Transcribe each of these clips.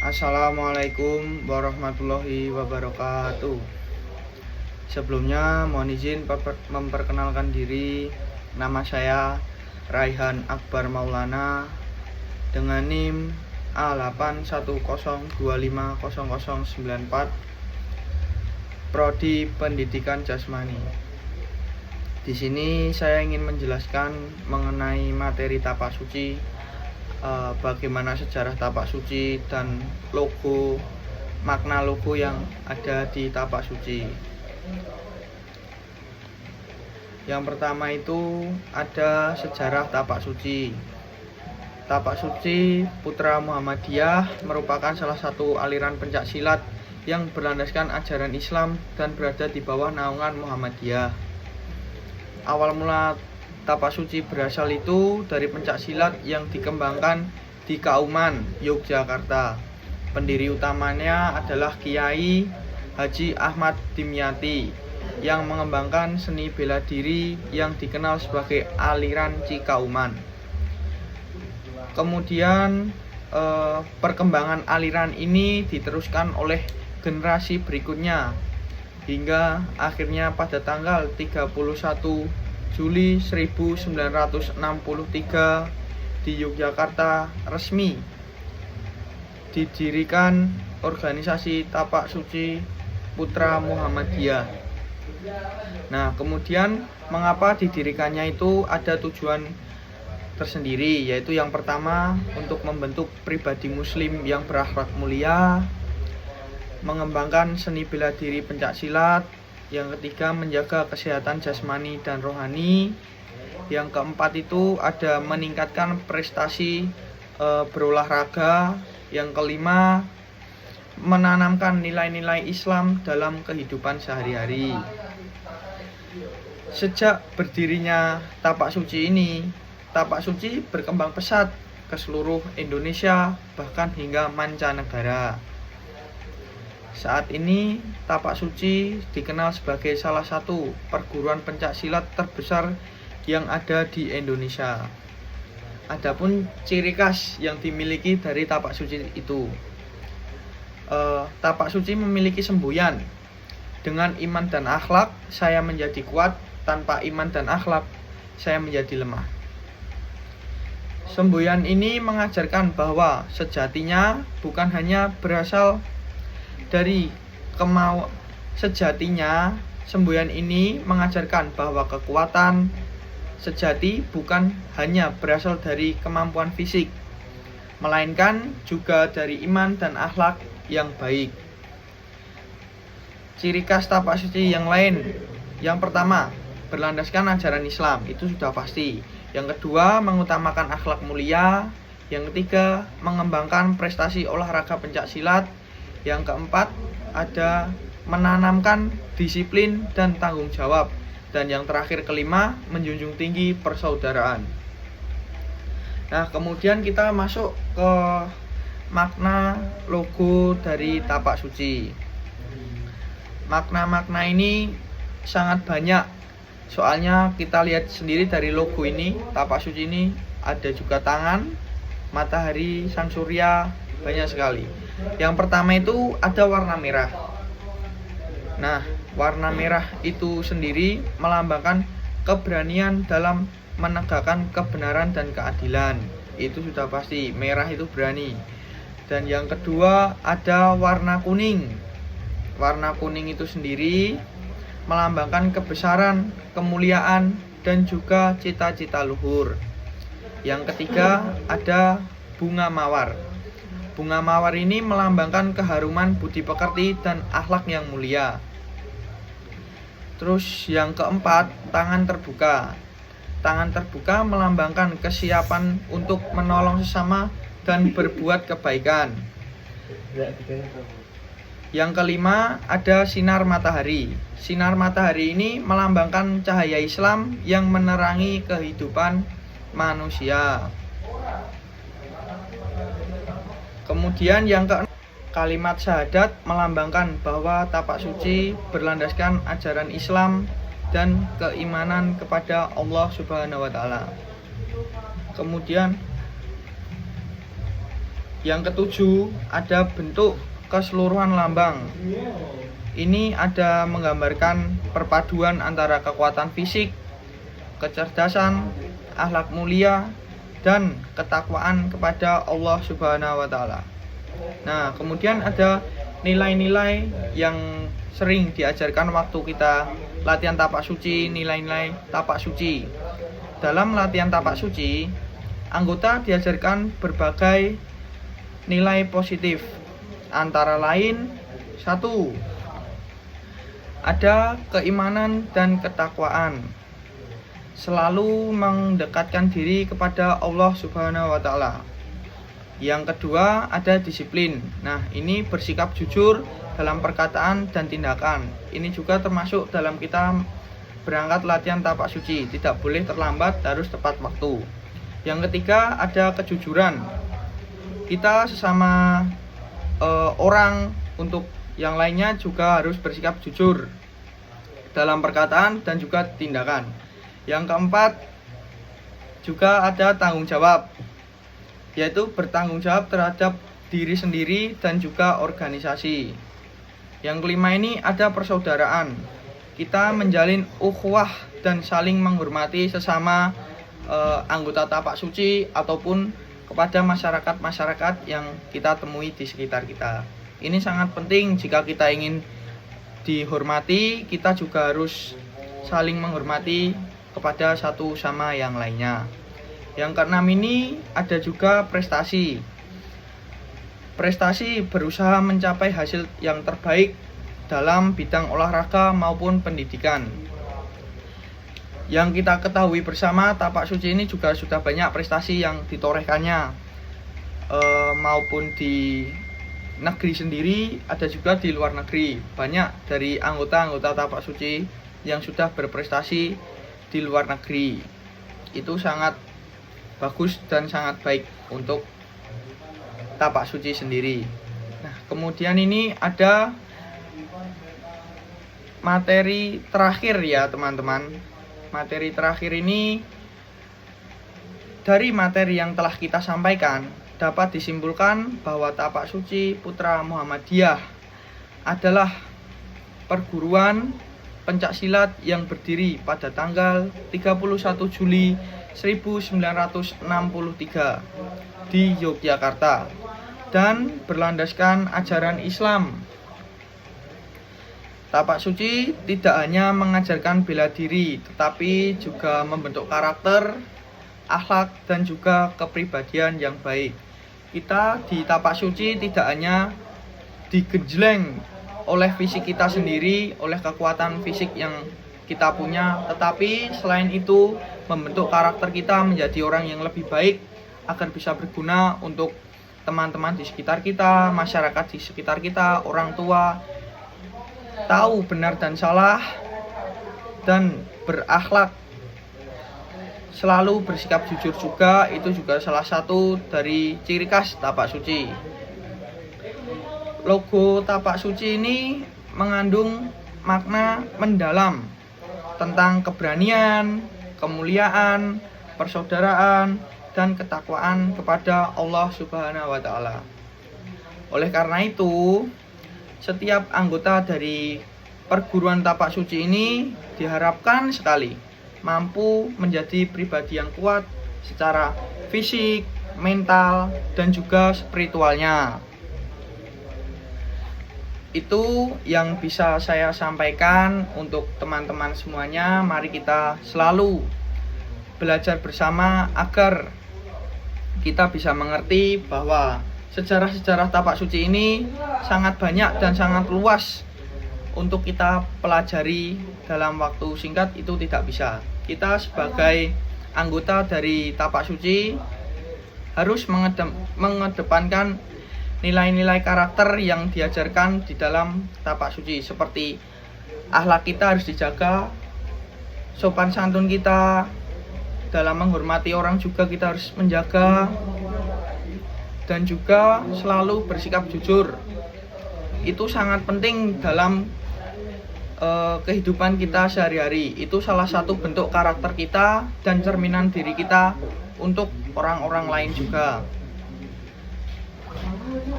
Assalamualaikum warahmatullahi wabarakatuh. Sebelumnya mohon izin memperkenalkan diri. Nama saya Raihan Akbar Maulana dengan NIM A810250094, Prodi Pendidikan Jasmani. Di sini saya ingin menjelaskan mengenai materi tapak suci, bagaimana sejarah tapak suci dan makna logo yang ada di tapak suci. Yang pertama itu ada sejarah tapak suci. Tapak suci Putra Muhammadiyah merupakan salah satu aliran pencak silat yang berlandaskan ajaran Islam dan berada di bawah naungan Muhammadiyah. Awal mula tapak suci berasal itu dari pencak silat yang dikembangkan di Kauman, Yogyakarta. Pendiri utamanya adalah Kiai Haji Ahmad Dimyati yang mengembangkan seni bela diri yang dikenal sebagai aliran Cikauman. Kemudian perkembangan aliran ini diteruskan oleh generasi berikutnya hingga akhirnya pada tanggal 31 Juli 1963 di Yogyakarta resmi didirikan organisasi tapak suci Putra Muhammadiyah. Nah, kemudian mengapa didirikannya itu ada tujuan tersendiri, yaitu yang pertama untuk membentuk pribadi muslim yang berakhlak mulia, mengembangkan seni bela diri pencak silat, yang ketiga menjaga kesehatan jasmani dan rohani, yang keempat itu ada meningkatkan prestasi berolahraga, yang kelima menanamkan nilai-nilai Islam dalam kehidupan sehari-hari. Sejak berdirinya tapak suci ini, tapak suci berkembang pesat ke seluruh Indonesia bahkan hingga mancanegara. Saat ini tapak suci dikenal sebagai salah satu perguruan pencak silat terbesar yang ada di Indonesia. Adapun ciri khas yang dimiliki dari tapak suci itu, tapak suci memiliki semboyan. Dengan iman dan akhlak saya menjadi kuat, tanpa iman dan akhlak saya menjadi lemah. Semboyan ini mengajarkan bahwa sejatinya bukan hanya berasal dari sejatinya semboyan ini mengajarkan bahwa kekuatan sejati bukan hanya berasal dari kemampuan fisik, melainkan juga dari iman dan akhlak yang baik. Ciri khas tapak suci yang lain, yang pertama berlandaskan ajaran Islam, itu sudah pasti. Yang kedua mengutamakan akhlak mulia. Yang ketiga mengembangkan prestasi olahraga pencak silat. Yang keempat ada menanamkan disiplin dan tanggung jawab. Dan yang terakhir kelima menjunjung tinggi persaudaraan. Nah, kemudian kita masuk ke makna logo dari tapak suci. Makna-makna ini sangat banyak. Soalnya kita lihat sendiri dari logo ini, tapak suci ini ada juga tangan, matahari, sang surya, banyak sekali. Yang pertama itu ada warna merah. Nah, warna merah itu sendiri melambangkan keberanian dalam menegakkan kebenaran dan keadilan. Itu sudah pasti, merah itu berani. Dan yang kedua ada warna kuning. Warna kuning itu sendiri melambangkan kebesaran, kemuliaan, dan juga cita-cita luhur. Yang ketiga ada bunga mawar. Bunga mawar ini melambangkan keharuman budi pekerti dan akhlak yang mulia. Terus yang keempat, tangan terbuka. Tangan terbuka melambangkan kesiapan untuk menolong sesama dan berbuat kebaikan. Yang kelima ada sinar matahari. Sinar matahari ini melambangkan cahaya Islam yang menerangi kehidupan manusia. Kemudian yang keenam, kalimat syahadat melambangkan bahwa tapak suci berlandaskan ajaran Islam dan keimanan kepada Allah Subhanahu wa taala. Kemudian Yang ketujuh, ada bentuk keseluruhan lambang. Ini ada menggambarkan perpaduan antara kekuatan fisik, kecerdasan, akhlak mulia, dan ketakwaan kepada Allah Subhanahu wa Ta'ala. Nah, kemudian ada nilai-nilai yang sering diajarkan waktu kita latihan tapak suci, nilai-nilai tapak suci. Dalam latihan tapak suci, anggota diajarkan berbagai nilai positif, antara lain 1. Ada keimanan dan ketakwaan, selalu mendekatkan diri kepada Allah Subhanahu wa Ta'ala. Yang kedua, ada disiplin. Nah, ini bersikap jujur dalam perkataan dan tindakan. Ini juga termasuk dalam kita berangkat latihan tapak suci, tidak boleh terlambat, harus tepat waktu. Yang ketiga, ada kejujuran. Kita sesama orang, untuk yang lainnya juga harus bersikap jujur dalam perkataan dan juga tindakan. Yang keempat, juga ada tanggung jawab, yaitu bertanggung jawab terhadap diri sendiri dan juga organisasi. Yang kelima ini ada persaudaraan. Kita menjalin ukhuwah dan saling menghormati sesama anggota tapak suci ataupun kepada masyarakat-masyarakat yang kita temui di sekitar kita. Ini sangat penting. Jika kita ingin dihormati, kita juga harus saling menghormati kepada satu sama yang lainnya. Yang keenam ini ada juga prestasi. Prestasi berusaha mencapai hasil yang terbaik dalam bidang olahraga maupun pendidikan. Yang kita ketahui bersama, tapak suci ini juga sudah banyak prestasi yang ditorehkannya, maupun di negeri sendiri, ada juga di luar negeri. Banyak dari anggota-anggota tapak suci yang sudah berprestasi di luar negeri. Itu sangat bagus dan sangat baik untuk tapak suci sendiri. Nah, kemudian ini ada materi terakhir ya teman-teman. Materi terakhir ini, dari materi yang telah kita sampaikan, dapat disimpulkan bahwa tapak suci Putra Muhammadiyah adalah perguruan pencaksilat yang berdiri pada tanggal 31 Juli 1963 di Yogyakarta dan berlandaskan ajaran Islam. Tapak suci tidak hanya mengajarkan bela diri, tetapi juga membentuk karakter, akhlak, dan juga kepribadian yang baik. Kita di tapak suci tidak hanya digejleng oleh fisik kita sendiri, oleh kekuatan fisik yang kita punya, tetapi selain itu membentuk karakter kita menjadi orang yang lebih baik agar bisa berguna untuk teman-teman di sekitar kita, masyarakat di sekitar kita, orang tua, tahu benar dan salah, dan berakhlak, selalu bersikap jujur juga. Itu juga salah satu dari ciri khas tapak suci. Logo tapak suci ini mengandung makna mendalam tentang keberanian, kemuliaan, persaudaraan, dan ketakwaan kepada Allah Subhanahu wa Ta'ala. Oleh karena itu, setiap anggota dari perguruan tapak suci ini diharapkan sekali mampu menjadi pribadi yang kuat secara fisik, mental, dan juga spiritualnya. Itu yang bisa saya sampaikan untuk teman-teman semuanya. Mari kita selalu belajar bersama agar kita bisa mengerti bahwa sejarah-sejarah tapak suci ini sangat banyak dan sangat luas untuk kita pelajari dalam waktu singkat. Itu tidak bisa. Kita sebagai anggota dari tapak suci harus mengedepankan nilai-nilai karakter yang diajarkan di dalam tapak suci. Seperti akhlak kita harus dijaga, sopan santun kita, dalam menghormati orang juga kita harus menjaga, dan juga selalu bersikap jujur. Itu sangat penting dalam kehidupan kita sehari-hari. Itu salah satu bentuk karakter kita dan cerminan diri kita untuk orang-orang lain juga.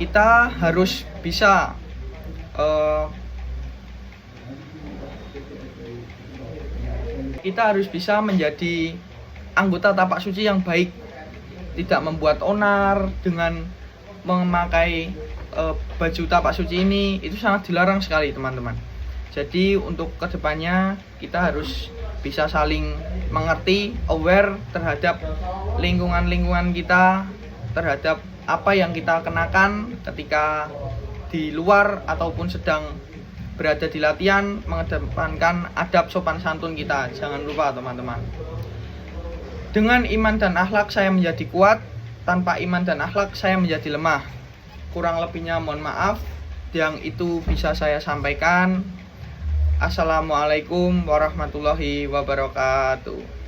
kita harus bisa menjadi anggota tapak suci yang baik, tidak membuat onar dengan memakai baju tapak suci ini. Itu sangat dilarang sekali teman-teman. Jadi untuk kedepannya kita harus bisa saling mengerti, aware terhadap lingkungan kita, terhadap apa yang kita kenakan ketika di luar ataupun sedang berada di latihan, mengedepankan adab sopan santun kita. Jangan lupa teman-teman. Dengan iman dan akhlak saya menjadi kuat, tanpa iman dan akhlak saya menjadi lemah. Kurang lebihnya mohon maaf, yang itu bisa saya sampaikan. Assalamualaikum warahmatullahi wabarakatuh.